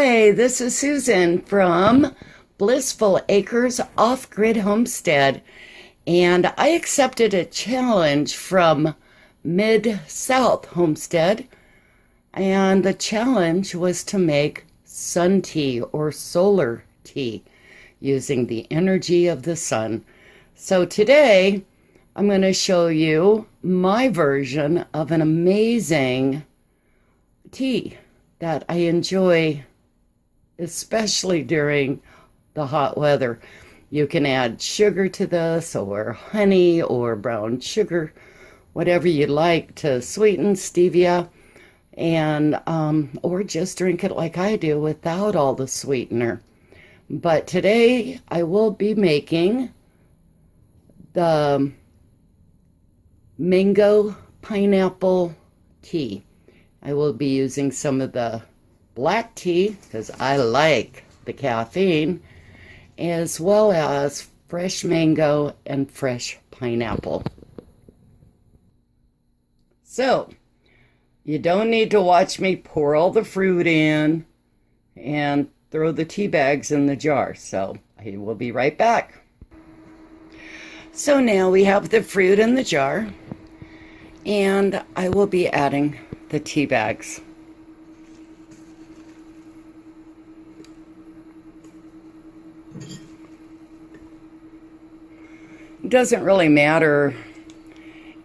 Hi, this is Susan from Blissful Acres Off-Grid Homestead, and I accepted a challenge from Mid-South Homestead, and the challenge was to make sun tea or solar tea using the energy of the sun. So today I'm going to show you my version of an amazing tea that I enjoy, especially during the hot weather. You can add sugar to this, or honey, or brown sugar, whatever you like to sweeten, stevia, and or just drink it like I do without all the sweetener. But today I will be making the mango pineapple tea. I will be using some of the black tea because I like the caffeine, as well as fresh mango and fresh pineapple. So, you don't need to watch me pour all the fruit in and throw the tea bags in the jar. So, I will be right back. So now we have the fruit in the jar, and I will be adding the tea bags. It doesn't really matter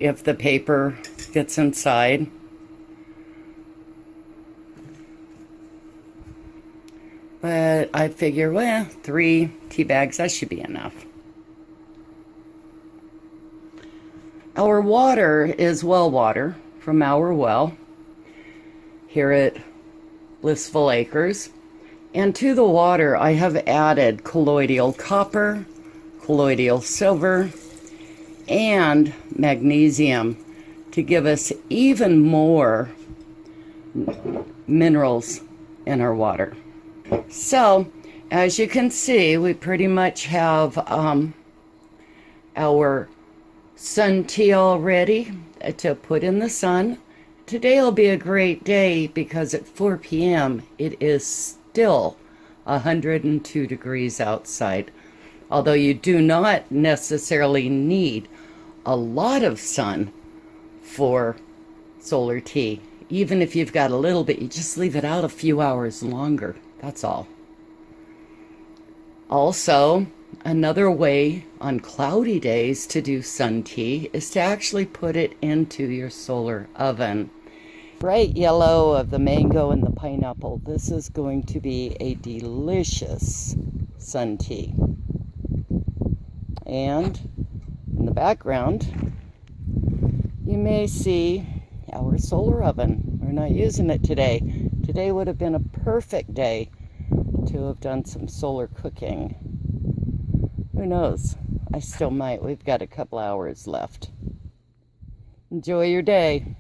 if the paper gets inside. But I figure, well, 3 tea bags, that should be enough. Our water is well water from our well here at Blissful Acres. And to the water, I have added colloidal copper, colloidal silver, and magnesium to give us even more minerals in our water. So, as you can see, we pretty much have our sun tea all ready to put in the sun. Today will be a great day because at 4 p.m. it is still 102 degrees outside. Although you do not necessarily need a lot of sun for solar tea. Even if you've got a little bit, you just leave it out a few hours longer. That's all. Also, another way on cloudy days to do sun tea is to actually put it into your solar oven. Bright yellow of the mango and the pineapple. This is going to be a delicious sun tea. And in the background, you may see our solar oven. We're not using it today. Today would have been a perfect day to have done some solar cooking. Who knows? I still might. We've got a couple hours left. Enjoy your day.